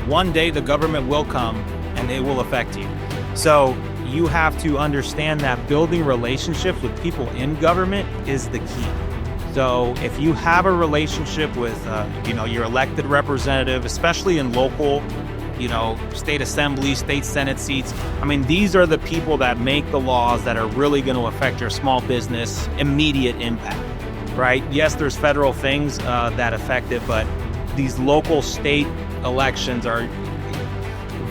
one day the government will come and it will affect you. So you have to understand that building relationships with people in government is the key. So if you have a relationship with, your elected representative, especially in local, state assembly, state senate seats, these are the people that make the laws that are really going to affect your small business immediate impact, right? Yes, there's federal things that affect it, but these local state elections are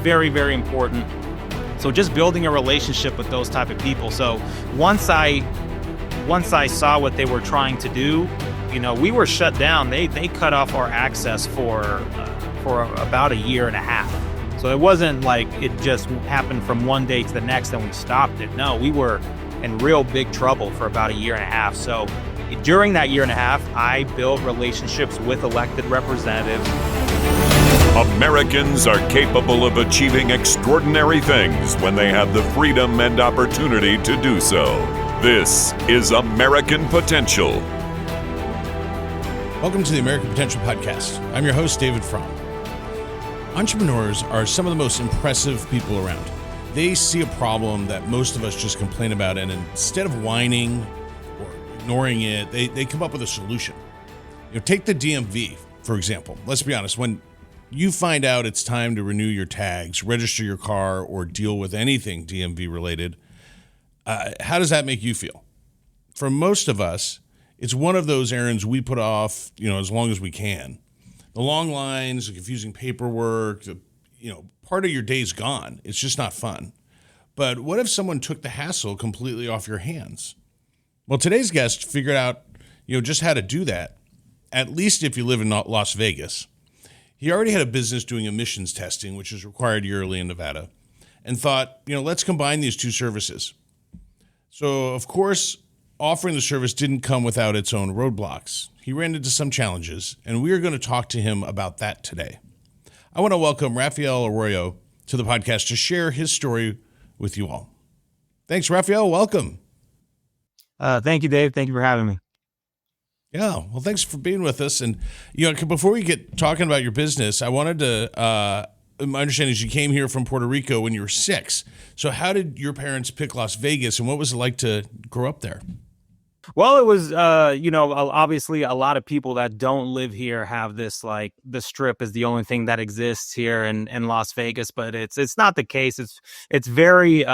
very, very important. So just building a relationship with those type of people. So once I saw what they were trying to do, we were shut down. They cut off our access for about a year and a half. So it wasn't like it just happened from one day to the next and we stopped it. No, we were in real big trouble for about a year and a half. So during that year and a half, I built relationships with elected representatives. Americans are capable of achieving extraordinary things when they have the freedom and opportunity to do so. This is American Potential. Welcome to the American Potential Podcast. I'm your host, David Fromm. Entrepreneurs are some of the most impressive people around. They see a problem that most of us just complain about, and instead of whining or ignoring it, they come up with a solution. Take the DMV, for example. Let's be honest, when you find out it's time to renew your tags, register your car, or deal with anything DMV related, how does that make you feel? For most of us, it's one of those errands we put off, as long as we can. The long lines, the confusing paperwork, part of your day's gone. It's just not fun. But what if someone took the hassle completely off your hands? Well, today's guest figured out, just how to do that, at least if you live in Las Vegas. He already had a business doing emissions testing, which is required yearly in Nevada, and thought, let's combine these two services. So, of course, offering the service didn't come without its own roadblocks. He ran into some challenges, and we are going to talk to him about that today. I want to welcome Rafael Arroyo to the podcast to share his story with you all. Thanks, Rafael. Welcome. Thank you, Dave. Thank you for having me. Yeah, well, thanks for being with us. And, before we get talking about your business, I wanted to, my understanding is you came here from Puerto Rico when you were 6. So how did your parents pick Las Vegas, and what was it like to grow up there? Well, it was, obviously a lot of people that don't live here have this, like, the Strip is the only thing that exists here in Las Vegas, but it's not the case. It's very,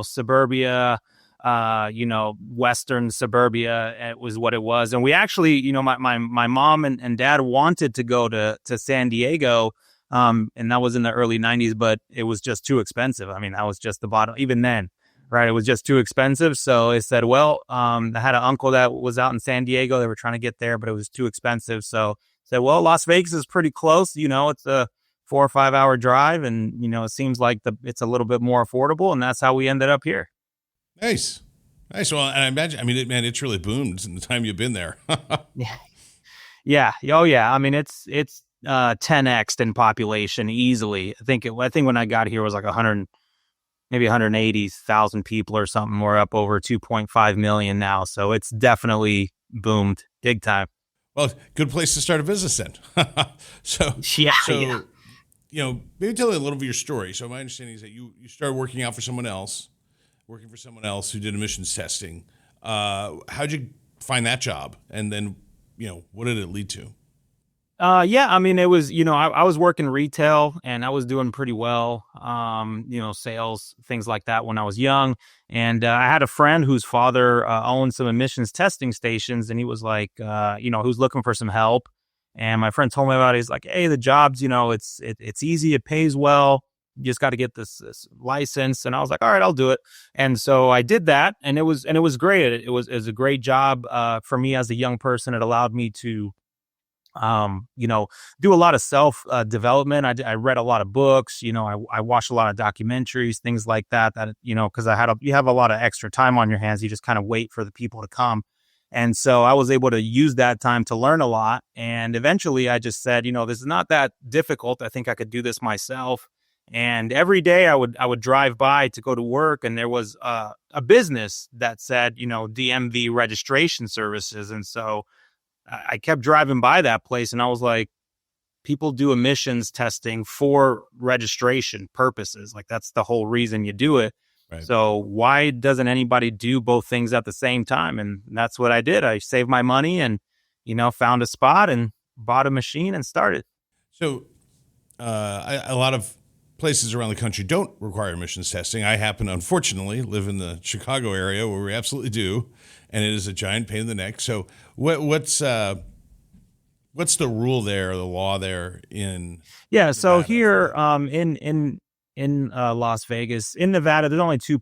suburbia, Western suburbia. It was what it was. And we actually, my mom and dad wanted to go to San Diego, and that was in the early 90s, but it was just too expensive. That was just the bottom, even then. Right. It was just too expensive. So they said, well, I had an uncle that was out in San Diego. They were trying to get there, but it was too expensive. So I said, well, Las Vegas is pretty close. It's a 4 or 5 hour drive. And, it seems like it's a little bit more affordable. And that's how we ended up here. Nice. Well, and I imagine, it's really boomed in the time you've been there. Yeah. Oh, yeah. It's 10x'd in population easily. I think when I got here it was like 180,000 people or something. We're up over 2.5 million now. So it's definitely boomed big time. Well, good place to start a business then. Maybe tell me a little bit of your story. So my understanding is that you started working for someone else who did emissions testing. How'd you find that job? And then, what did it lead to? It was, I was working retail and I was doing pretty well, sales, things like that when I was young. And I had a friend whose father owned some emissions testing stations, and he was like, who's looking for some help. And my friend told me about it. He's like, hey, the job's, it's easy. It pays well. You just got to get this license. And I was like, all right, I'll do it. And so I did that, and it was great. It was a great job for me as a young person. It allowed me to do a lot of self development. I read a lot of books. I watched a lot of documentaries, things like that. Because you have a lot of extra time on your hands. You just kind of wait for the people to come. And so I was able to use that time to learn a lot. And eventually I just said, this is not that difficult. I think I could do this myself. And every day I would drive by to go to work, and there was a business that said, DMV registration services. And so I kept driving by that place, and I was like, people do emissions testing for registration purposes. Like that's the whole reason you do it. Right. So why doesn't anybody do both things at the same time? And that's what I did. I saved my money and, found a spot and bought a machine and started. So a lot of places around the country don't require emissions testing. I happen to, unfortunately, live in the Chicago area where we absolutely do, and it is a giant pain in the neck. So what's the rule there, or the law there in? Yeah, so Nevada? here in Las Vegas, in Nevada, there's only two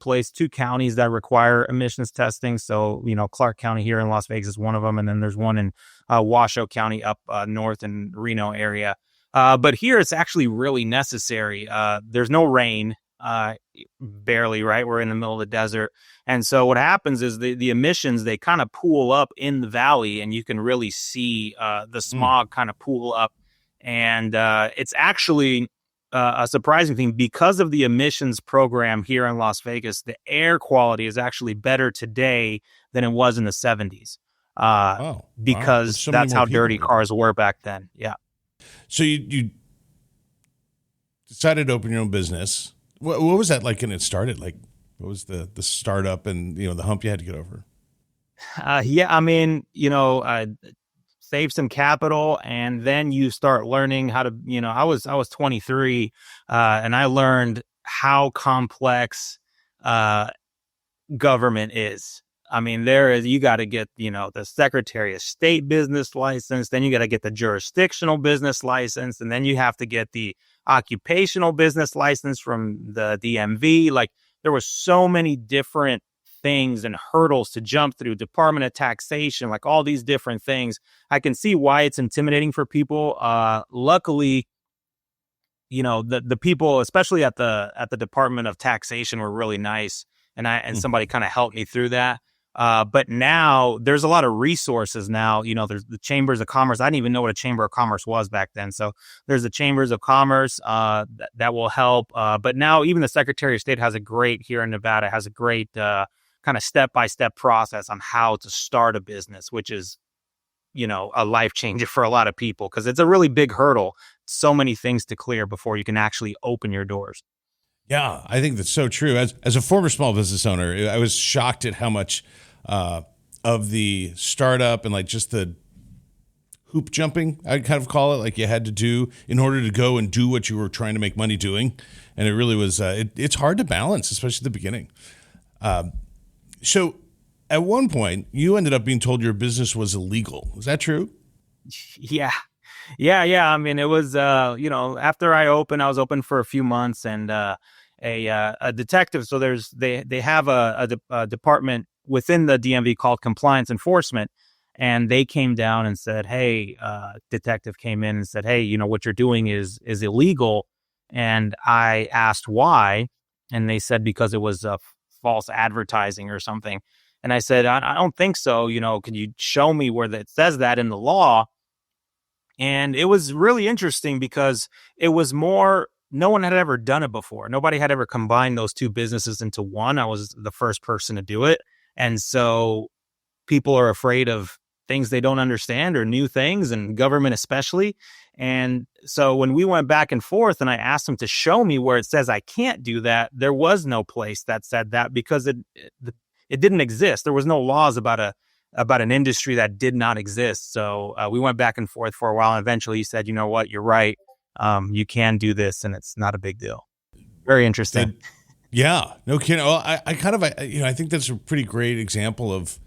counties that require emissions testing. So, Clark County here in Las Vegas is one of them, and then there's one in Washoe County up north in Reno area. But here it's actually really necessary. There's no rain, barely, right? We're in the middle of the desert. And so what happens is the emissions, they kind of pool up in the valley, and you can really see the smog kind of pool up. And it's actually a surprising thing, because of the emissions program here in Las Vegas, the air quality is actually better today than it was in the 70s. Because so that's how dirty people. cars were back then. Yeah. So you decided to open your own business. What was that like when it started? Like, what was the startup and, the hump you had to get over? Save some capital, and then you start learning how to, I was 23, and I learned how complex government is. I mean, you got to get, the Secretary of State business license, then you got to get the jurisdictional business license, and then you have to get the occupational business license from the DMV. Like, there were so many different things and hurdles to jump through, Department of Taxation, like all these different things. I can see why it's intimidating for people. Luckily, the people, especially at the Department of Taxation, were really nice, and somebody kind of helped me through that. But now there's a lot of resources now. There's the Chambers of Commerce. I didn't even know what a Chamber of Commerce was back then. So there's the Chambers of Commerce that will help. But now even the Secretary of State has a great kind of step-by-step process on how to start a business, which is, a life changer for a lot of people, because it's a really big hurdle. So many things to clear before you can actually open your doors. Yeah, I think that's so true. As a former small business owner, I was shocked at how much of the startup and like just the hoop jumping, I'd kind of call it, like you had to do in order to go and do what you were trying to make money doing. And it really was, it's hard to balance, especially at the beginning. So at one point, you ended up being told your business was illegal. Is that true? Yeah. I mean, it was, after I was open for a few months, and a detective. So they have a department within the DMV called Compliance Enforcement. And they came down and said, hey, detective came in and said, hey, what you're doing is illegal. And I asked why. And they said, because it was false advertising or something. And I said, I don't think so. Could you show me where that says that in the law? And it was really interesting because it was no one had ever done it before. Nobody had ever combined those two businesses into one. I was the first person to do it. And so people are afraid of things they don't understand or new things, and government especially. And so when we went back and forth and I asked them to show me where it says I can't do that, there was no place that said that, because it didn't exist. There was no laws about an industry that did not exist. So we went back and forth for a while, and eventually he said, you know what, you're right. You can do this, and it's not a big deal. Very interesting. Yeah, no kidding. Well, I think that's a pretty great example of,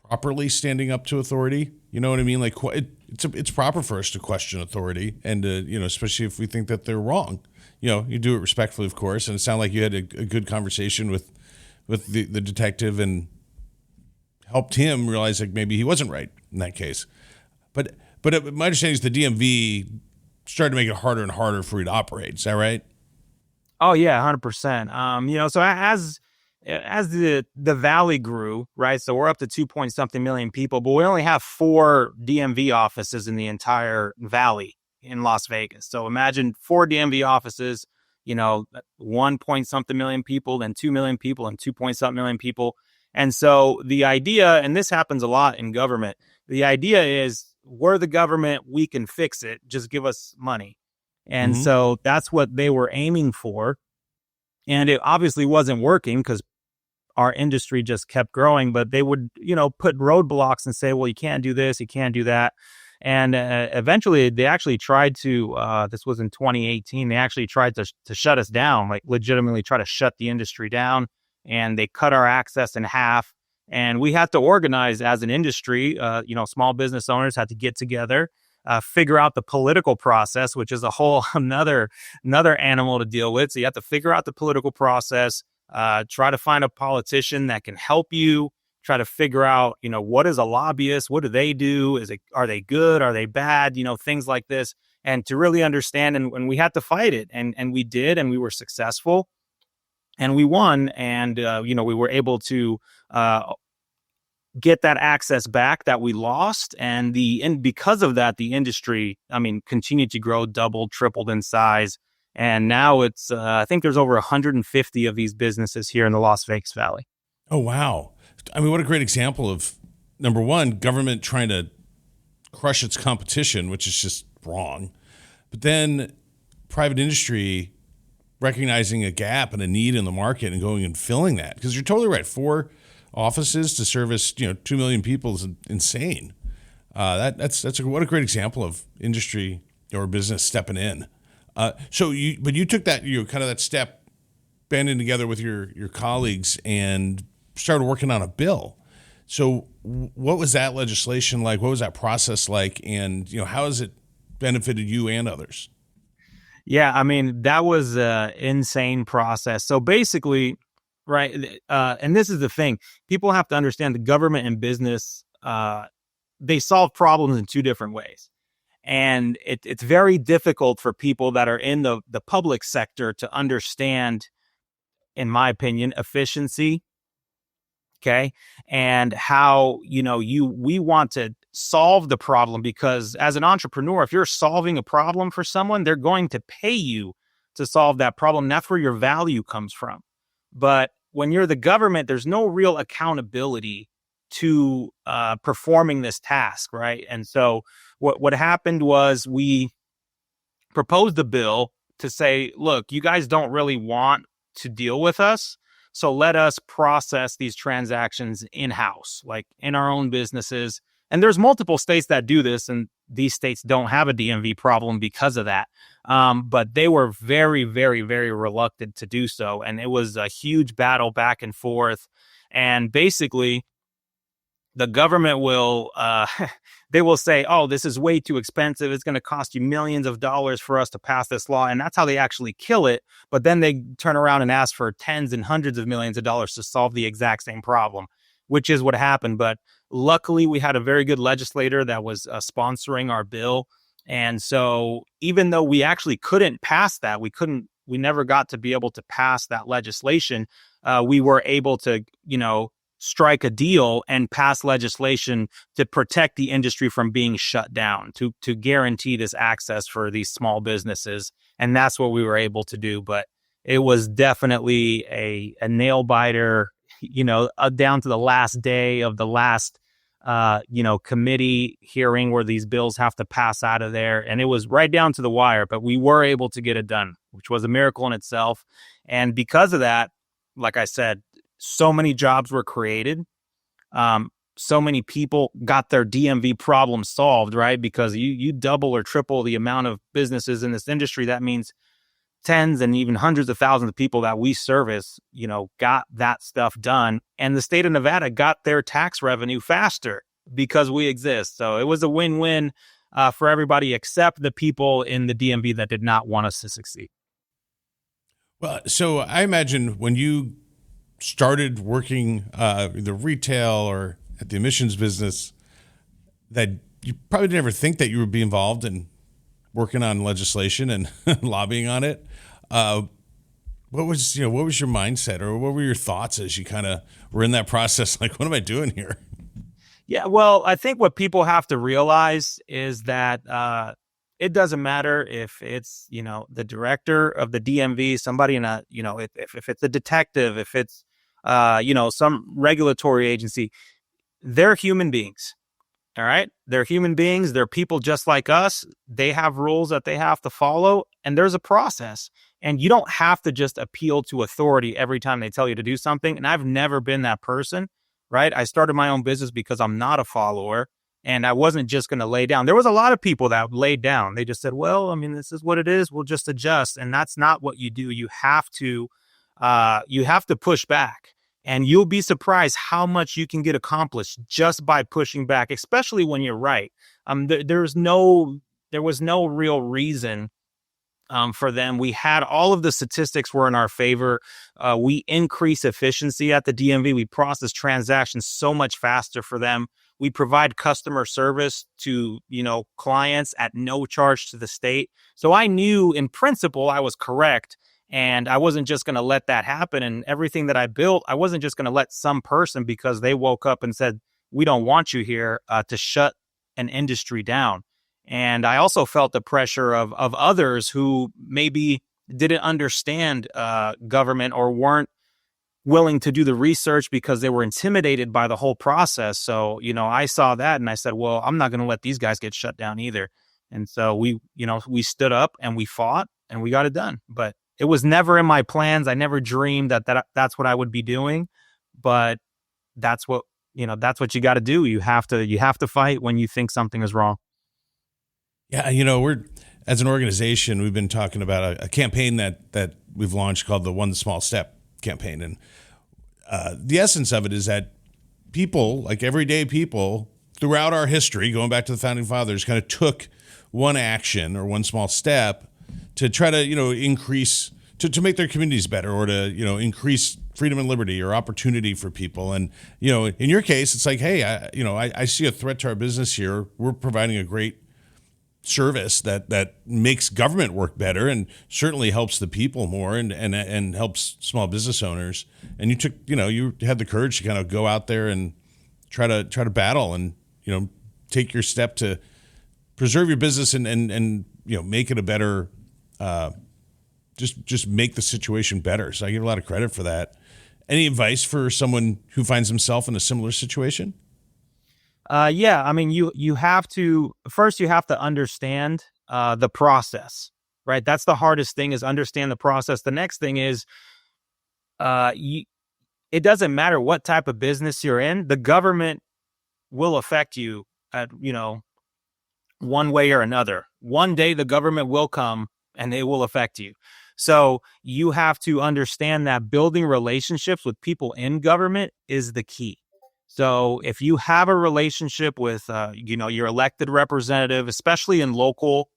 properly standing up to authority. You know what I mean? Like, it's proper for us to question authority, and especially if we think that they're wrong. You do it respectfully, of course. And it sounded like you had a good conversation with the detective and helped him realize like maybe he wasn't right in that case. But my understanding is the DMV started to make it harder and harder for you to operate. Is that right? Oh yeah, 100%. So as the valley grew, right? So we're up to 2-point-something million people, but we only have 4 DMV offices in the entire valley in Las Vegas. So imagine 4 DMV offices, 1-point-something million people, then 2 million people, and 2-point-something million people. And so the idea, and this happens a lot in government, the idea is we're the government, we can fix it. Just give us money. And Hmm. so that's what they were aiming for. And it obviously wasn't working because our industry just kept growing, but they would, put roadblocks and say, well, you can't do this, you can't do that. And eventually they actually tried to, this was in 2018, they actually tried to shut us down, like legitimately try to shut the industry down. And they cut our access in half. And we had to organize as an industry, small business owners had to get together, figure out the political process, which is a whole another animal to deal with. So you have to figure out the political process, try to find a politician that can help you, try to figure out, what is a lobbyist? What do they do? Are they good? Are they bad? Things like this. And to really understand, and we had to fight it, and we did, and we were successful, and we won, and we were able to get that access back that we lost, and because of that, the industry, continued to grow, doubled, tripled in size. And now it's, I think there's over 150 of these businesses here in the Las Vegas Valley. Oh, wow. I mean, what a great example of, number one, government trying to crush its competition, which is just wrong. But then private industry recognizing a gap and a need in the market and going and filling that. Because you're totally right. 4 offices to service, 2 million people is insane. That's what a great example of industry or business stepping in. So you took that, kind of that step, banding together with your colleagues and started working on a bill. So what was that legislation like? What was that process like? And, how has it benefited you and others? Yeah, that was an insane process. So basically, right, and this is the thing, people have to understand the government and business, they solve problems in 2 different ways. And it's very difficult for people that are in the public sector to understand, in my opinion, efficiency. Okay. And how, we want to solve the problem, because as an entrepreneur, if you're solving a problem for someone, they're going to pay you to solve that problem. That's where your value comes from. But when you're the government, there's no real accountability to performing this task, right? And so what happened was we proposed a bill to say, look, you guys don't really want to deal with us, so let us process these transactions in-house, like in our own businesses. And there's multiple states that do this, and these states don't have a DMV problem because of that. But they were very, very, very reluctant to do so. And it was a huge battle back and forth. And basically, the government will, they will say, oh, this is way too expensive. It's going to cost you millions of dollars for us to pass this law. And that's how they actually kill it. But then they turn around and ask for tens and hundreds of millions of dollars to solve the exact same problem, which is what happened. But luckily, we had a very good legislator that was sponsoring our bill. And so even though we actually couldn't pass that, we never got to be able to pass that legislation. We were able to, strike a deal and pass legislation to protect the industry from being shut down, to guarantee this access for these small businesses. And that's what we were able to do. But it was definitely a nail biter, down to the last day of the last, committee hearing where these bills have to pass out of there. And it was right down to the wire, but we were able to get it done, which was a miracle in itself. And because of that, like I said, so many jobs were created. So many people got their DMV problem solved, right? Because you double or triple the amount of businesses in this industry. That means tens and even hundreds of thousands of people that we service, got that stuff done. And the state of Nevada got their tax revenue faster because we exist. So it was a win-win for everybody except the people in the DMV that did not want us to succeed. Well, so I imagine when you started working either retail or at the emissions business, that you probably didn't ever think that you would be involved in working on legislation and lobbying on it. What was your mindset, or what were your thoughts as you kind of were in that process? Like, what am I doing here? Yeah, well, I think what people have to realize is that it doesn't matter if it's, the director of the DMV, somebody in a, if it's a detective, if it's, some regulatory agency, they're human beings. All right. They're human beings. They're people just like us. They have rules that they have to follow, and there's a process. And you don't have to just appeal to authority every time they tell you to do something. And I've never been that person, right? I started my own business because I'm not a follower, and I wasn't just going to lay down. There was a lot of people that laid down. They just said, well, I mean, this is what it is. We'll just adjust. And that's not what you do. You have to push back. And you'll be surprised how much you can get accomplished just by pushing back, especially when you're right. There was no real reason for them. We had all of the statistics were in our favor. We increase efficiency at the DMV. We process transactions so much faster for them. We provide customer service to, clients at no charge to the state. So I knew in principle I was correct. And I wasn't just going to let that happen. And everything that I built, I wasn't just going to let some person, because they woke up and said, we don't want you here, to shut an industry down. And I also felt the pressure of others who maybe didn't understand government or weren't willing to do the research because they were intimidated by the whole process. So, I saw that and I said, well, I'm not going to let these guys get shut down either. And so we stood up and we fought and we got it done. But it was never in my plans. I never dreamed that's what I would be doing, but that's what you got to do. You have to fight when you think something is wrong. Yeah. We're, as an organization, we've been talking about a campaign that we've launched called the One Small Step campaign. And the essence of it is that people, like everyday people throughout our history, going back to the founding fathers, kind of took one action or one small step to try to, increase, to make their communities better, or to, increase freedom and liberty or opportunity for people. And, in your case, it's like, hey, I see a threat to our business here. We're providing a great service that makes government work better and certainly helps the people more and helps small business owners. And you took, you had the courage to kind of go out there and try to battle and, take your step to preserve your business and make it a better, just make the situation better. So I give a lot of credit for that. Any advice for someone who finds himself in a similar situation? Yeah, I mean, you have to understand the process, right? That's the hardest thing, is understand the process. The next thing is, it doesn't matter what type of business you're in, the government will affect you at, one way or another. One day the government will come and they will affect you. So you have to understand that building relationships with people in government is the key. So if you have a relationship with, your elected representative, especially in local,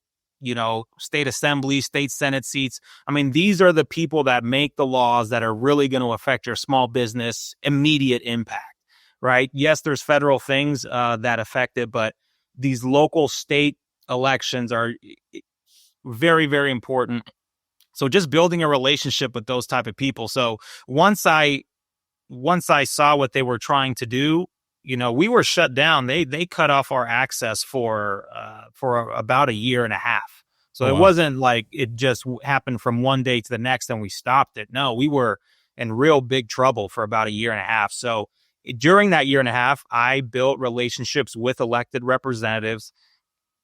state assembly, state senate seats, I mean, these are the people that make the laws that are really going to affect your small business immediate impact, right? Yes, there's federal things that affect it, but these local state elections are very, very important. So just building a relationship with those type of people. So once I saw what they were trying to do, we were shut down. They cut off our access for about a year and a half. So It wasn't like it just happened from one day to the next and we stopped it. No, we were in real big trouble for about a year and a half. So during that year and a half, I built relationships with elected representatives,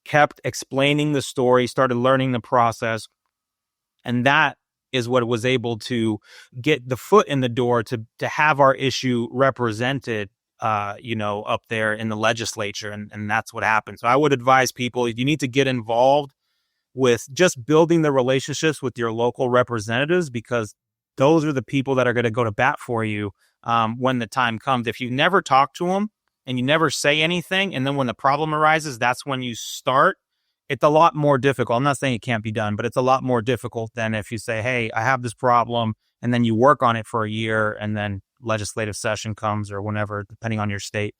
kept explaining the story, started learning the process. And that is what was able to get the foot in the door to have our issue represented, up there in the legislature. And that's what happened. So I would advise people, you need to get involved with just building the relationships with your local representatives, because those are the people that are going to go to bat for you when the time comes. If you never talk to them and you never say anything, and then when the problem arises, that's when you start, it's a lot more difficult. I'm not saying it can't be done, but it's a lot more difficult than if you say, hey, I have this problem, and then you work on it for a year, and then legislative session comes or whenever, depending on your state,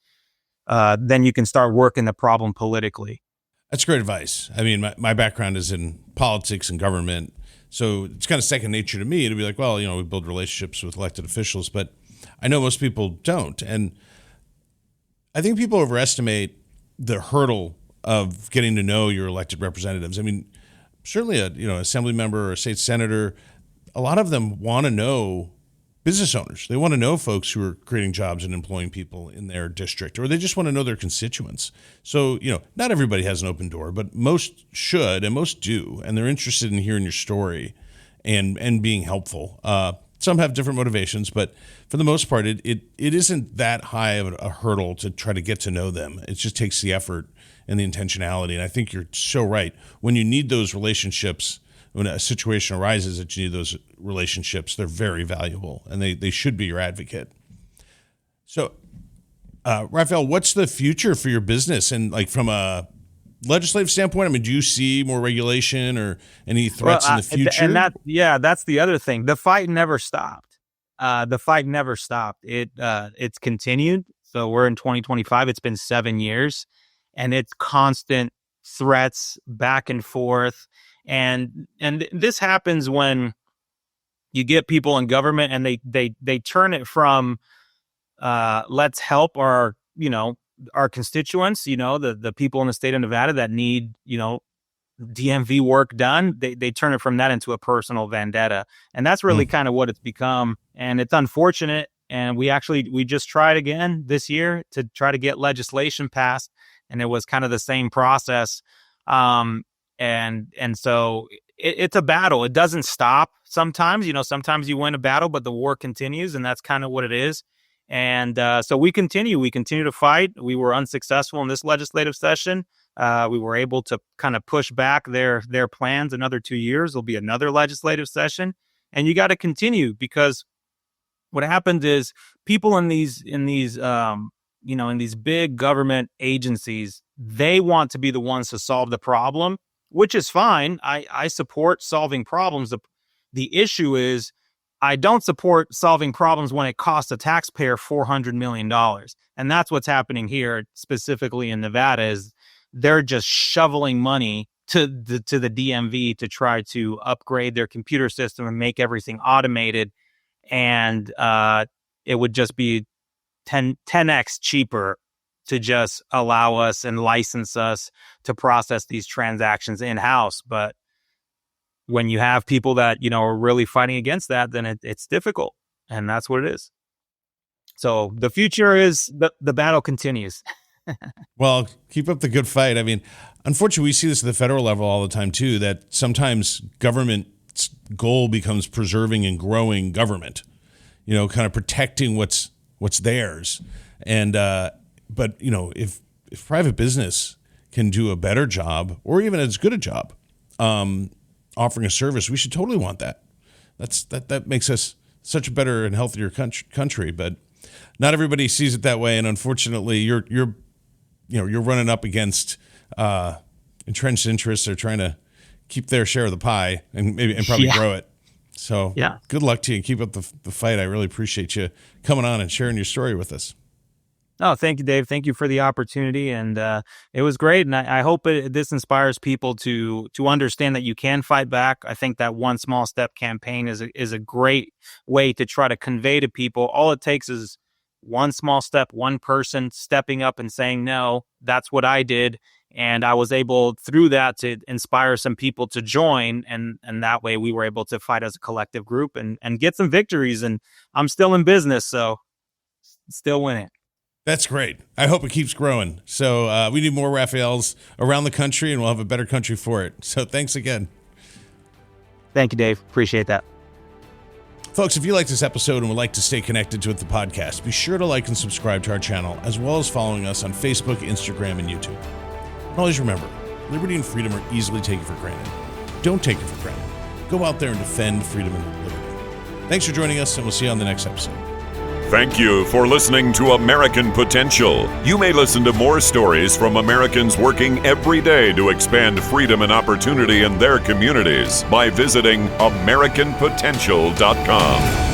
then you can start working the problem politically. That's great advice. I mean, my background is in politics and government, so it's kind of second nature to me to be like, well, we build relationships with elected officials, but I know most people don't. And I think people overestimate the hurdle of getting to know your elected representatives. I mean, certainly a assembly member or a state senator, a lot of them want to know business owners. They want to know folks who are creating jobs and employing people in their district, or they just want to know their constituents. So, not everybody has an open door, but most should and most do, and they're interested in hearing your story and being helpful. Some have different motivations, but for the most part, it isn't that high of a hurdle to try to get to know them. It just takes the effort and the intentionality. And I think you're so right. When you need those relationships, when a situation arises that you need those relationships, they're very valuable, and they should be your advocate. So, Rafael, what's the future for your business? And like from a legislative standpoint, I mean, do you see more regulation or any threats in the future? And that's the other thing. The fight never stopped. It's continued. So we're in 2025. It's been 7 years, and it's constant threats back and forth. And this happens when you get people in government and they turn it from let's help our constituents, the people in the state of Nevada that need DMV work done. They turn it from that into a personal vendetta, and that's really kind of what it's become. And it's unfortunate. And we just tried again this year to try to get legislation passed, and it was kind of the same process. And so it's a battle. It doesn't stop sometimes. Sometimes you win a battle, but the war continues, and that's kind of what it is. And so we continue to fight. We were unsuccessful in this legislative session. We were able to kind of push back their plans another 2 years. There'll be another legislative session, and you got to continue, because what happens is people in these big government agencies, they want to be the ones to solve the problem, which is fine. I support solving problems. The issue is I don't support solving problems when it costs a taxpayer $400 million. And that's what's happening here, specifically in Nevada, is they're just shoveling money to the DMV to try to upgrade their computer system and make everything automated. And it would just be 10x cheaper to just allow us and license us to process these transactions in-house. But when you have people that, are really fighting against that, then it's difficult. And that's what it is. So the future is the battle continues. Well, keep up the good fight. I mean, unfortunately, we see this at the federal level all the time, too, that sometimes government's goal becomes preserving and growing government, kind of protecting what's theirs. And but, if private business can do a better job, or even as good a job, offering a service, we should totally want that. That makes us such a better and healthier country. But not everybody sees it that way, and unfortunately, you're running up against entrenched interests. They're trying to keep their share of the pie and probably grow it. So good luck to you, and keep up the fight. I really appreciate you coming on and sharing your story with us. Oh, thank you, Dave. Thank you for the opportunity. And it was great. And I hope this inspires people to understand that you can fight back. I think that One Small Step campaign is a great way to try to convey to people. All it takes is one small step, one person stepping up and saying, no, that's what I did. And I was able through that to inspire some people to join. And that way we were able to fight as a collective group and get some victories. And I'm still in business, so still winning. That's great. I hope it keeps growing. So we need more Rafaels around the country, and we'll have a better country for it. So thanks again. Thank you, Dave. Appreciate that. Folks, if you like this episode and would like to stay connected with the podcast, be sure to like and subscribe to our channel, as well as following us on Facebook, Instagram, and YouTube. And always remember, liberty and freedom are easily taken for granted. Don't take it for granted. Go out there and defend freedom and liberty. Thanks for joining us, and we'll see you on the next episode. Thank you for listening to American Potential. You may listen to more stories from Americans working every day to expand freedom and opportunity in their communities by visiting AmericanPotential.com.